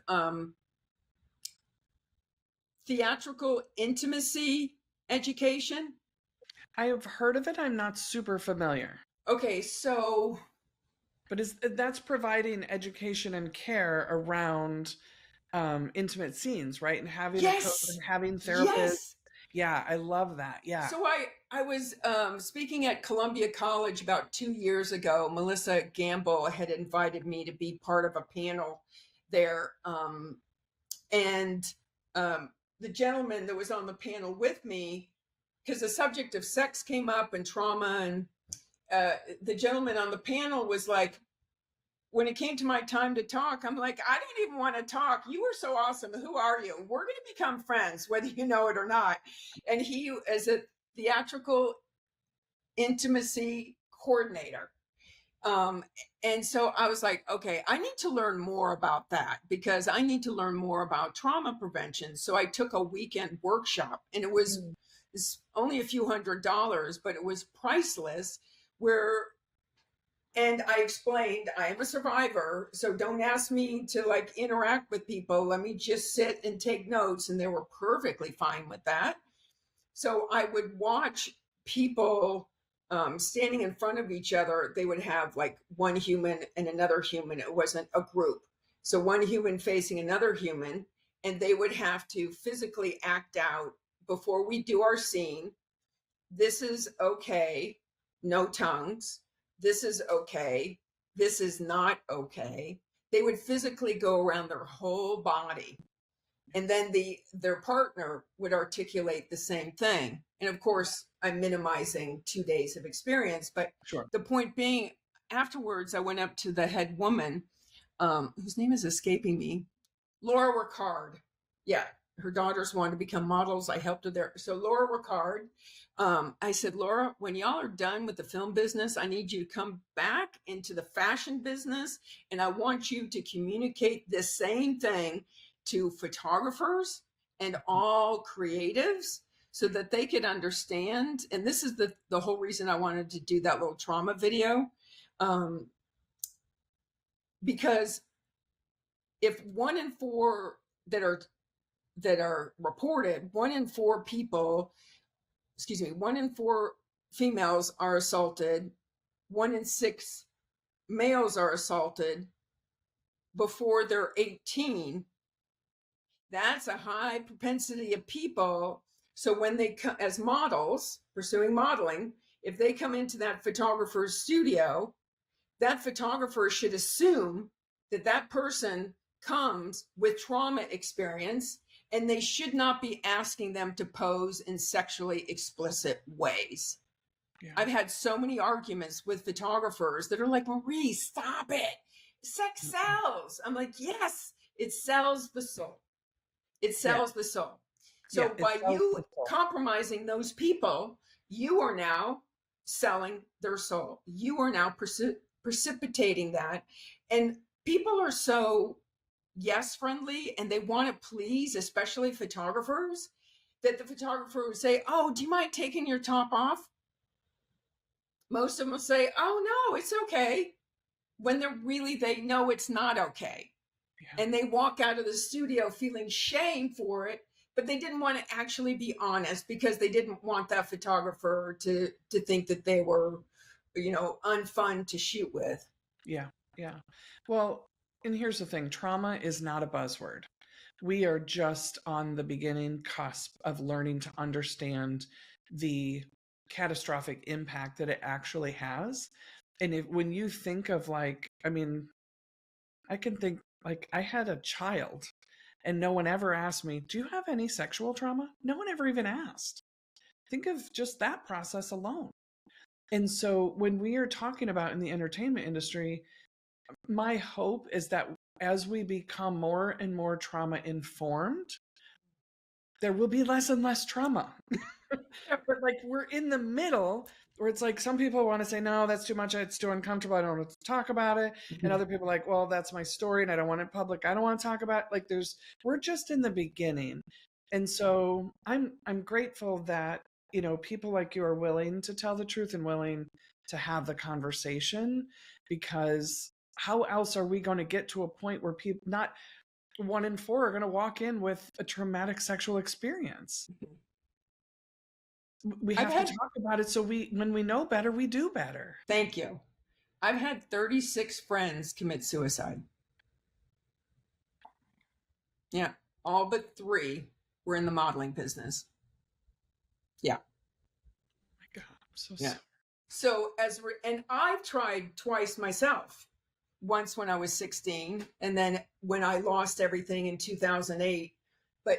theatrical intimacy education? I have heard of it. I'm not super familiar. Okay, so. But that's providing education and care around intimate scenes, right? And having having therapists. Yes. Yeah, I love that. Yeah. So I was speaking at Columbia College about 2 years ago. Melissa Gamble had invited me to be part of a panel there. And the gentleman that was on the panel with me, because the subject of sex came up and trauma, and the gentleman on the panel was like, when it came to my time to talk, I'm like, I don't even want to talk. You were so awesome. Who are you? We're going to become friends, whether you know it or not. And he is a theatrical intimacy coordinator. And so I was like, okay, I need to learn more about that, because I need to learn more about trauma prevention. So I took a weekend workshop, and it was only a few $100s, but it was priceless, and I explained, I am a survivor, so don't ask me to like interact with people. Let me just sit and take notes. And they were perfectly fine with that. So I would watch people standing in front of each other. They would have like one human and another human. It wasn't a group. So one human facing another human, and they would have to physically act out before we do our scene. This is okay. No tongues. This is okay. This is not okay. They would physically go around their whole body. And then their partner would articulate the same thing. And of course, I'm minimizing 2 days of experience. But sure. The point being, afterwards, I went up to the head woman, whose name is escaping me, Laura Ricard. Yeah, her daughters wanted to become models. I helped her there. So Laura Ricard, I said, Laura, when y'all are done with the film business, I need you to come back into the fashion business. And I want you to communicate this same thing to photographers and all creatives, so that they could understand. And this is the whole reason I wanted to do that little trauma video. Because if 1 in 4 that are reported, 1 in 4 people, 1 in 4 females are assaulted, 1 in 6 males are assaulted before they're 18, that's a high propensity of people. So when they come as models, pursuing modeling, if they come into that photographer's studio, that photographer should assume that that person comes with trauma experience, and they should not be asking them to pose in sexually explicit ways. Yeah. I've had so many arguments with photographers that are like, Marie, stop it. Sex sells. I'm like, yes, it sells the soul. It sells the soul. So by you compromising those people, you are now selling their soul. You are now precipitating that. And people are so yes friendly, and they want to please, especially photographers, that the photographer would say, oh, do you mind taking your top off? Most of them will say, oh no, it's okay, when they know it's not okay. Yeah. And they walk out of the studio feeling shame for it, but they didn't want to actually be honest, because they didn't want that photographer to think that they were, unfun to shoot with. Yeah. Well, and here's the thing, trauma is not a buzzword. We are just on the beginning cusp of learning to understand the catastrophic impact that it actually has. And when you think of I can think, I had a child and no one ever asked me, do you have any sexual trauma? No one ever even asked. Think of just that process alone. And so when we are talking about in the entertainment industry, my hope is that as we become more and more trauma informed, there will be less and less trauma. But we're in the middle where it's like, some people want to say, no, that's too much. It's too uncomfortable. I don't want to talk about it. Mm-hmm. And other people are like, well, that's my story and I don't want it public. I don't want to talk about it. We're just in the beginning. And so I'm grateful that, people like you are willing to tell the truth and willing to have the conversation, because how else are we going to get to a point where people, not 1 in 4, are going to walk in with a traumatic sexual experience? We have to talk about it, so when we know better, we do better. Thank you. I've had 36 friends commit suicide. Yeah, all but 3 were in the modeling business. Yeah. Oh my God, I'm so sorry. So and I've tried twice myself. Once when I was 16, and then when I lost everything in 2008. But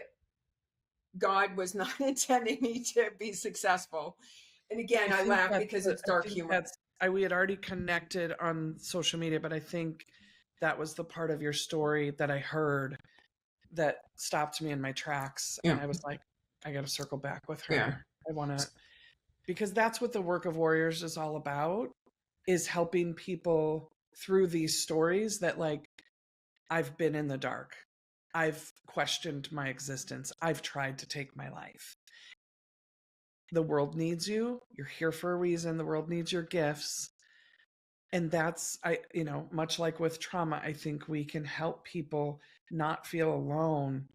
God was not intending me to be successful. And again, I laugh because it's dark humor. We had already connected on social media, but I think that was the part of your story that I heard that stopped me in my tracks. Yeah. And I was like, I got to circle back with her. Yeah. I want to, because that's what the work of warriors is all about, is helping people through these stories that I've been in the dark. I've questioned my existence. I've tried to take my life. The world needs you. You're here for a reason. The world needs your gifts. And that's, much like with trauma, I think we can help people not feel alone.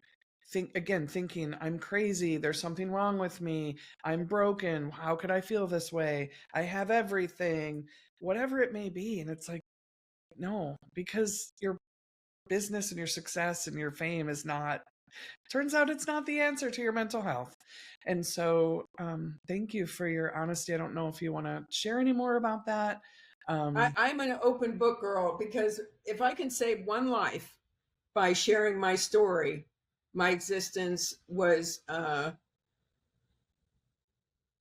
Thinking, I'm crazy. There's something wrong with me. I'm broken. How could I feel this way? I have everything, whatever it may be. And it's like, no, because your business and your success and your fame turns out it's not the answer to your mental health. And so thank you for your honesty. I don't know if you want to share any more about that. I'm an open book girl, because if I can save one life by sharing my story, my existence was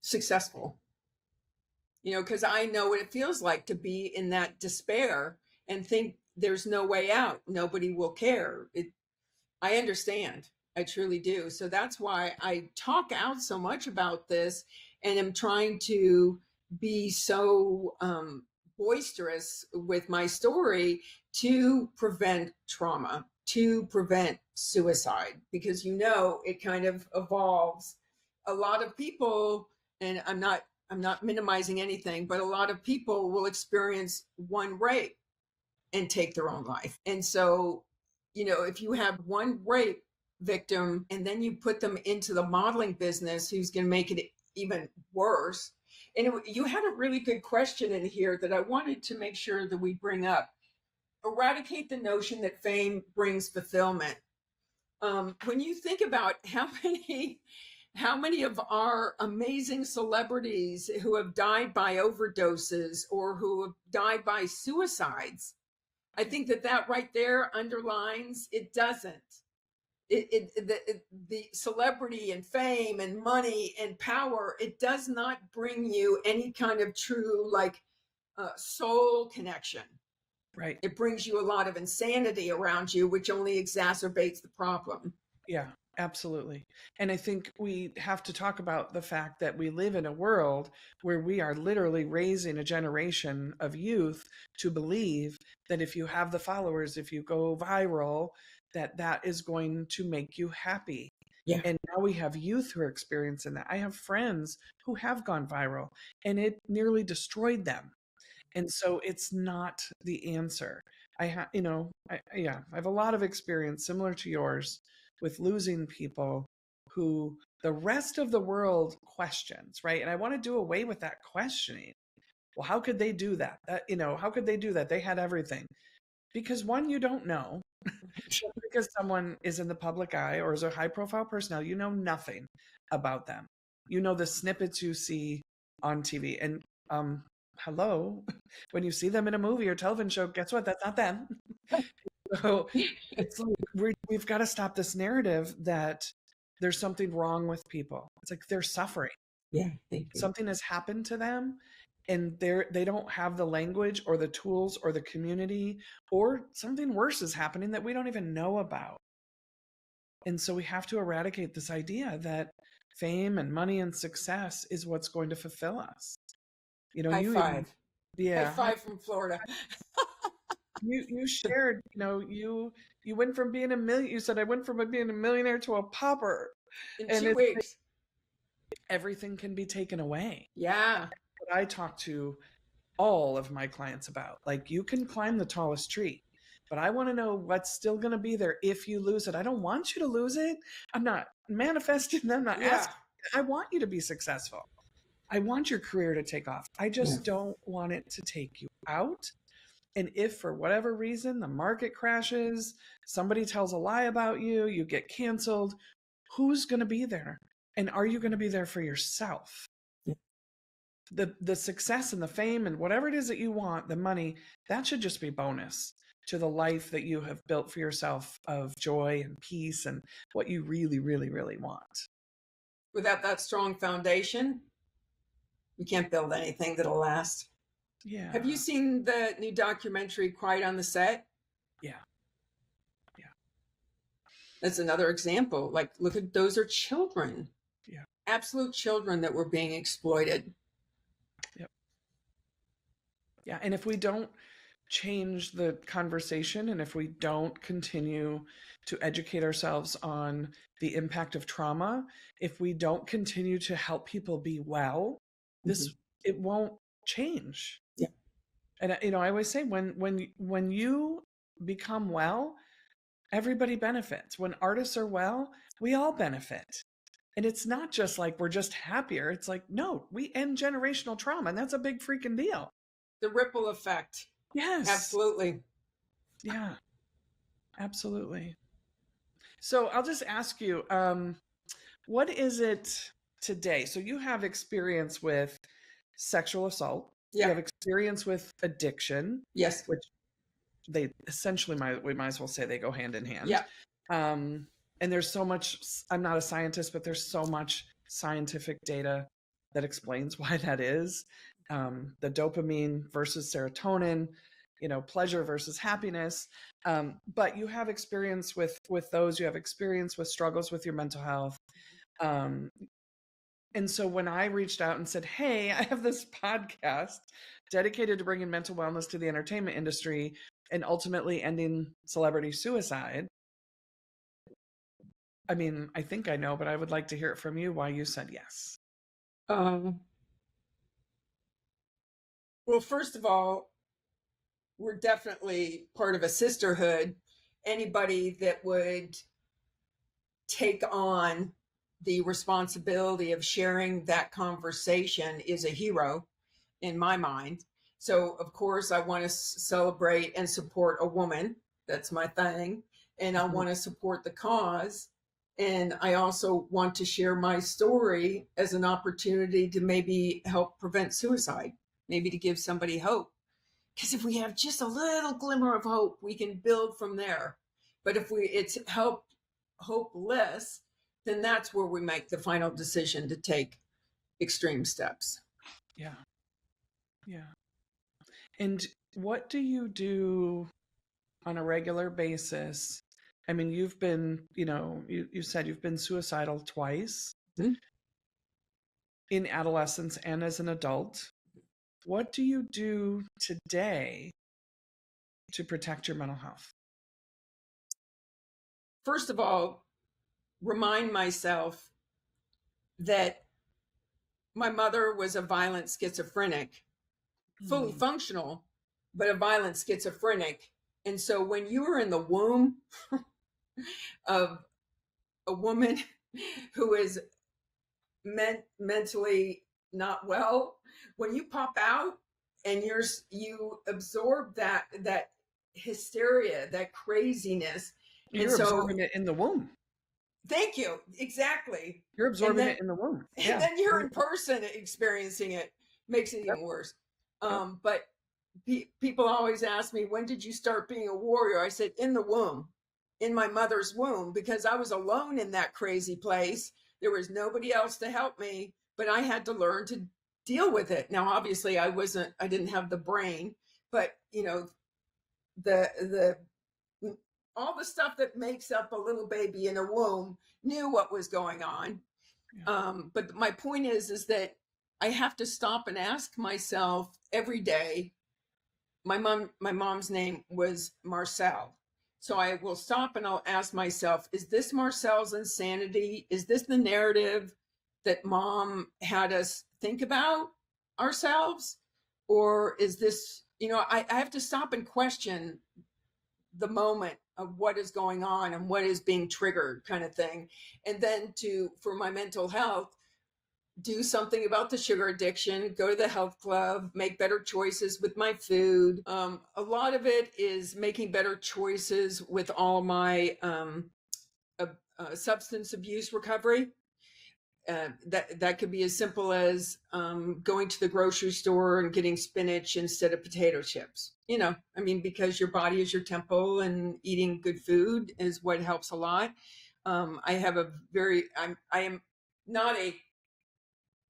successful. Because I know what it feels like to be in that despair and think there's no way out. Nobody will care. I understand. I truly do. So that's why I talk out so much about this, and am trying to be so boisterous with my story to prevent trauma, to prevent suicide, because it kind of evolves a lot of people, and I'm not minimizing anything, but a lot of people will experience one rape and take their own life. And so, if you have one rape victim and then you put them into the modeling business, who's going to make it even worse? And you had a really good question in here that I wanted to make sure that we bring up. Eradicate the notion that fame brings fulfillment. When you think about how many of our amazing celebrities who have died by overdoses or who have died by suicides, I think that right there underlines it doesn't. The celebrity and fame and money and power, it does not bring you any kind of true soul connection. Right. It brings you a lot of insanity around you, which only exacerbates the problem. Yeah, absolutely. And I think we have to talk about the fact that we live in a world where we are literally raising a generation of youth to believe that if you have the followers, if you go viral, that is going to make you happy. Yeah. And now we have youth who are experiencing that. I have friends who have gone viral and it nearly destroyed them. And so it's not the answer. I have a lot of experience similar to yours with losing people who the rest of the world questions, right? And I want to do away with that questioning. Well, how could they do that? How could they do that? They had everything. Because one, you don't know. Because someone is in the public eye or is a high profile personnel, you know nothing about them. You know the snippets you see on TV. And hello, when you see them in a movie or television show, guess what? That's not them. So it's like we've got to stop this narrative that there's something wrong with people. It's like they're suffering. Yeah, thank you. Something has happened to them and they don't have the language or the tools or the community, or something worse is happening that we don't even know about. And so we have to eradicate this idea that fame and money and success is what's going to fulfill us. High five. Yeah. High five from Florida. You shared, you went from being you said I went from being a millionaire to a pauper In and 2 weeks. Everything can be taken away. Yeah. What I talk to all of my clients about, like, you can climb the tallest tree, but I want to know what's still going to be there if you lose it. I don't want you to lose it. I'm not manifesting. I'm not asking. I want you to be successful. I want your career to take off. I just don't want it to take you out. And if for whatever reason the market crashes, somebody tells a lie about you, you get canceled, who's going to be there? And are you going to be there for yourself? The success and the fame and whatever it is that you want, the money, that should just be bonus to the life that you have built for yourself of joy and peace and what you really, really, really want. Without that strong foundation, you can't build anything that'll last. Yeah. Have you seen the new documentary Quiet on the Set? Yeah. That's another example. Like, look at, those are children. Yeah. Absolute children that were being exploited. Yep. Yeah. And if we don't change the conversation, and if we don't continue to educate ourselves on the impact of trauma, if we don't continue to help people be well, it won't change. Yeah. And I always say when you become well, everybody benefits. When artists are well, we all benefit. And it's not just like we're just happier. It's like, no, we end generational trauma, and that's a big freaking deal. The ripple effect. Yes. Absolutely. Yeah. Absolutely. So I'll just ask you, what is it today? So you have experience with sexual assault. Yeah. You have experience with addiction. Yes. Which they essentially we might as well say they go hand in hand. Yeah. And there's so much, I'm not a scientist, but there's so much scientific data that explains why that is. The dopamine versus serotonin, pleasure versus happiness. But you have experience with those, you have experience with struggles with your mental health. And so when I reached out and said, hey, I have this podcast dedicated to bringing mental wellness to the entertainment industry and ultimately ending celebrity suicide, I mean, I think I know, but I would like to hear it from you why you said yes. Um, well, first of all, we're definitely part of a sisterhood. Anybody that would take on the responsibility of sharing that conversation is a hero in my mind. So, of course, I want to celebrate and support a woman. That's my thing. And I Mhm. want to support the cause. And I also want to share my story as an opportunity to maybe help prevent suicide, maybe to give somebody hope. Because if we have just a little glimmer of hope, we can build from there. But if it's hopeless, then that's where we make the final decision to take extreme steps. Yeah. Yeah. And what do you do on a regular basis? I mean, you've been, you said you've been suicidal twice Hmm? in adolescence and as an adult. What do you do today to protect your mental health? First of all, remind myself that my mother was a violent schizophrenic, fully Mm. functional, but a violent schizophrenic. And so when you were in the womb of a woman who is mentally not well, when you pop out and you absorb that hysteria, that craziness. And You're so absorbing it in the womb. thank you, exactly. You're and absorbing then it in the womb. and Yeah. then you're in person experiencing it, makes it Yep. even worse. Yep. But people always ask me, when did you start being a warrior? I said, in the womb, in my mother's womb, because I was alone in that crazy place. There was nobody else to help me, but I had to learn to deal with it. Now, obviously, I didn't have the brain, but the all the stuff that makes up a little baby in a womb knew what was going on. Yeah. But my point is that I have to stop and ask myself every day. My mom's name was Marcel. So I will stop and I'll ask myself, is this Marcel's insanity? Is this the narrative that mom had us think about ourselves? Or is this, I have to stop and question the moment of what is going on and what is being triggered, kind of thing. And then for my mental health, do something about the sugar addiction, go to the health club, make better choices with my food. A lot of it is making better choices with all my substance abuse recovery. That could be as simple as going to the grocery store and getting spinach instead of potato chips. Because your body is your temple, and eating good food is what helps a lot. I am not a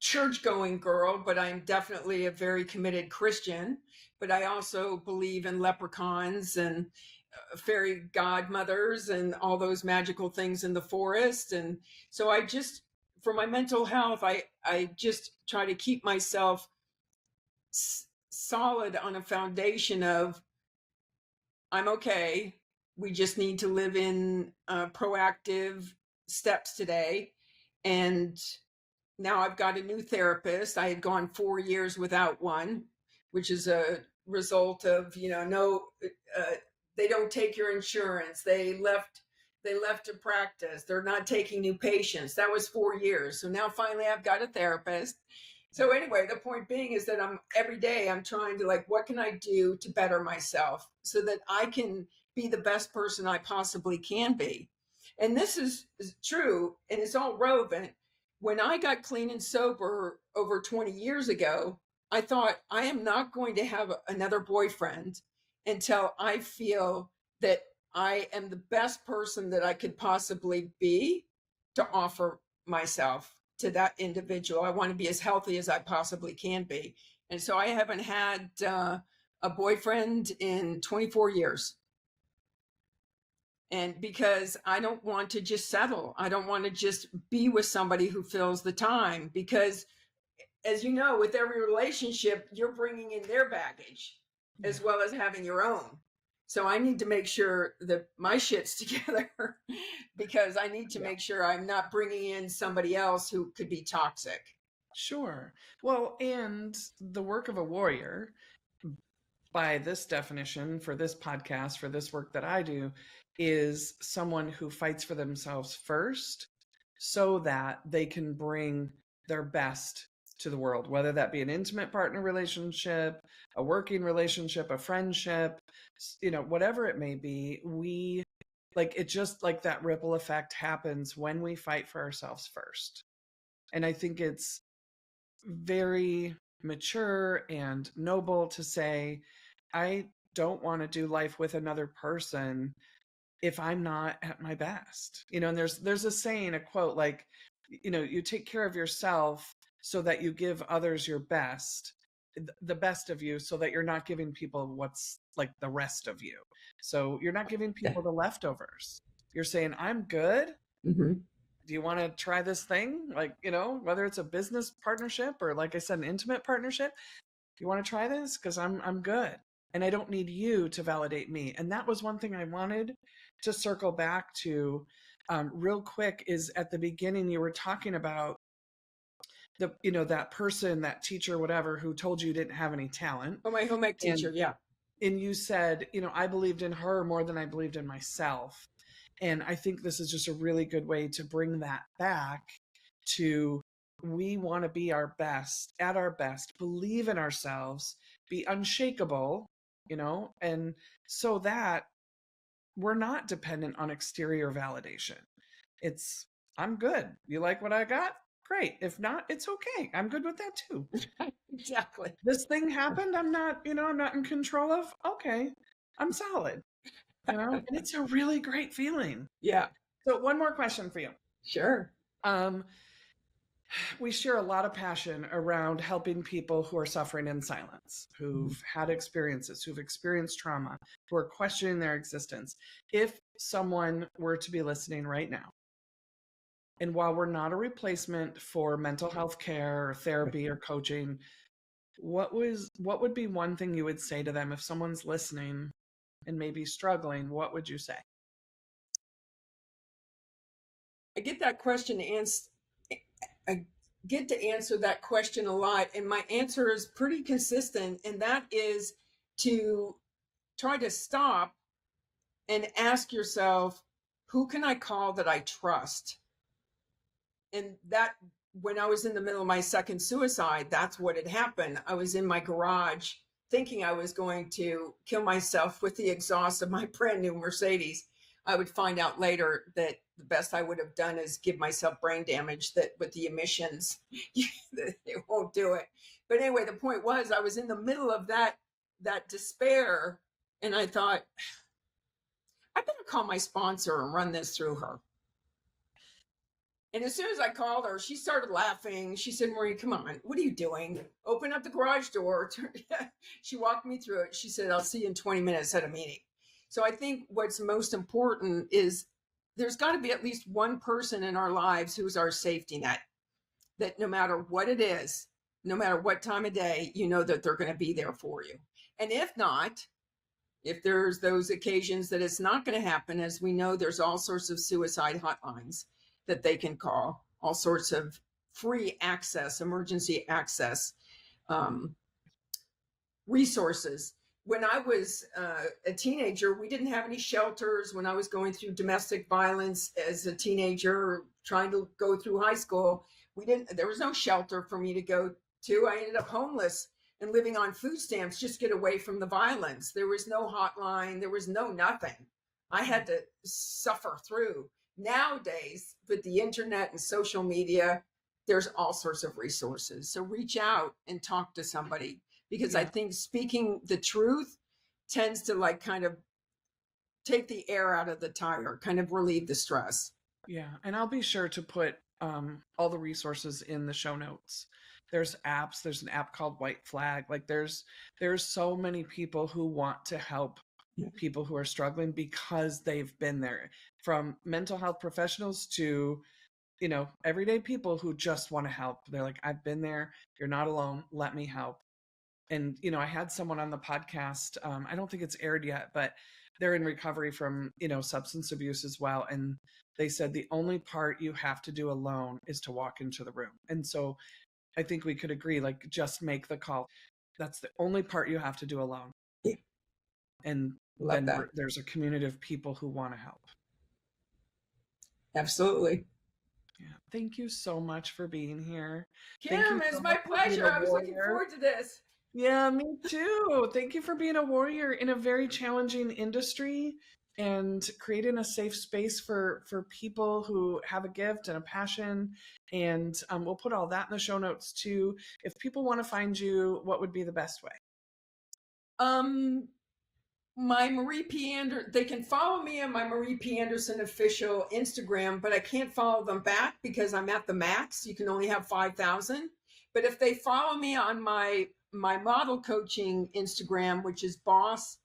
church going girl, but I'm definitely a very committed Christian. But I also believe in leprechauns and fairy godmothers and all those magical things in the forest. And so for my mental health, I just try to keep myself solid on a foundation of I'm okay. We just need to live in proactive steps today. And now I've got a new therapist. I had gone 4 years without one, which is a result of, no, they don't take your insurance. They left to practice. They're not taking new patients. That was 4 years. So now finally I've got a therapist. So anyway, the point being is that every day I'm trying to, what can I do to better myself so that I can be the best person I possibly can be. And this is true, and it's all relevant. When I got clean and sober over 20 years ago, I thought I am not going to have another boyfriend until I feel that I am the best person that I could possibly be to offer myself to that individual. I want to be as healthy as I possibly can be. And so I haven't had a boyfriend in 24 years. And because I don't want to just settle, I don't want to just be with somebody who fills the time. Because, as you know, with every relationship, you're bringing in their baggage Yeah. as well as having your own. So I need to make sure that my shit's together because I need to Yeah. make sure I'm not bringing in somebody else who could be toxic. Sure. Well, and the work of a warrior, by this definition, for this podcast, for this work that I do, is someone who fights for themselves first so that they can bring their best to the world, whether that be an intimate partner relationship, a working relationship, a friendship, whatever it may be. We like it, just like that ripple effect happens when we fight for ourselves first. And I think it's very mature and noble to say, I don't want to do life with another person if I'm not at my best. And there's a saying, a quote, like, you take care of yourself so that you give others your best, the best of you, so that you're not giving people what's like the rest of you. So you're not giving people the leftovers. You're saying, I'm good. Mm-hmm. Do you want to try this thing? Like, whether it's a business partnership or, like I said, an intimate partnership, do you want to try this? Because I'm good. And I don't need you to validate me. And that was one thing I wanted to circle back to real quick. Is at the beginning you were talking about that person, that teacher, whatever, who told you didn't have any talent. Oh, my home ec teacher. And Yeah. and you said, I believed in her more than I believed in myself. And I think this is just a really good way to bring that back to, we want to be our best, at our best, believe in ourselves, be unshakable, and so that we're not dependent on exterior validation. It's, I'm good. You like what I got? Great. If not, it's okay. I'm good with that too. Exactly. This thing happened. I'm not in control of. Okay. I'm solid. And it's a really great feeling. Yeah. So one more question for you. Sure. We share a lot of passion around helping people who are suffering in silence, who've had experiences, who've experienced trauma, who are questioning their existence. If someone were to be listening right now, and while we're not a replacement for mental health care or therapy or coaching, what would be one thing you would say to them if someone's listening and maybe struggling? What would you say? I get that question I get to answer that question a lot, and my answer is pretty consistent, and that is to try to stop and ask yourself, who can I call that I trust? And that, when I was in the middle of my second suicide, that's what had happened. I was in my garage thinking I was going to kill myself with the exhaust of my brand new Mercedes. I would find out later that the best I would have done is give myself brain damage, that with the emissions, it won't do it. But anyway, the point was, I was in the middle of that despair, and I thought, I better call my sponsor and run this through her. And as soon as I called her, she started laughing. She said, Marie, come on, what are you doing? Open up the garage door. She walked me through it. She said, I'll see you in 20 minutes at a meeting. So I think what's most important is there's got to be at least one person in our lives who's our safety net, that no matter what it is, no matter what time of day, you know that they're going to be there for you. And if not, if there's those occasions that it's not going to happen, as we know, there's all sorts of suicide hotlines that they can call, all sorts of free access, emergency access resources. When I was a teenager, we didn't have any shelters. When I was going through domestic violence as a teenager, trying to go through high school, there was no shelter for me to go to. I ended up homeless and living on food stamps just to get away from the violence. There was no hotline. There was no nothing. I had to suffer through. Nowadays, with the internet and social media, there's all sorts of resources. So reach out and talk to somebody, because I think speaking the truth tends to kind of take the air out of the tire, kind of relieve the stress. Yeah. And I'll be sure to put all the resources in the show notes. There's apps. There's an app called White Flag. Like there's so many people who want to help people who are struggling because they've been there, from mental health professionals to, everyday people who just want to help. They're like, I've been there. You're not alone. Let me help. And, you know, I had someone on the podcast. I don't think it's aired yet, but they're in recovery from, you know, substance abuse as well. And they said the only part you have to do alone is to walk into the room. And so I think we could agree, like, just make the call. That's the only part you have to do alone. Yeah. And Love then that. there's a community of people who want to help. Absolutely. Yeah. Thank you so much for being here. Thank you Kim, it's so my much for being pleasure. a I was looking warrior. forward to this. Yeah, me too. Thank you for being a warrior in a very challenging industry and creating a safe space for people who have a gift and a passion. And we'll put all that in the show notes too. If people want to find you, what would be the best way? My Marie P. Anderson, they can follow me on my Marie P. Anderson official Instagram, but I can't follow them back because I'm at the max. You can only have 5,000. But if they follow me on my model coaching Instagram, which is Boss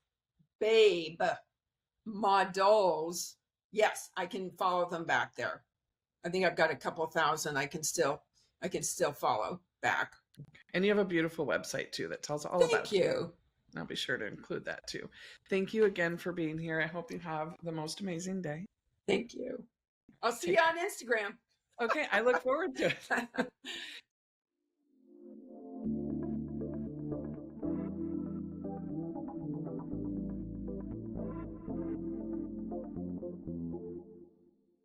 Babe Models, yes, I can follow them back there. I think I've got a couple thousand. I can still follow back. And you have a beautiful website too that tells all about it. Thank you. I'll be sure to include that too. Thank you again for being here. I hope you have the most amazing day. Thank you. I'll see you on Instagram. Okay, I look forward to it.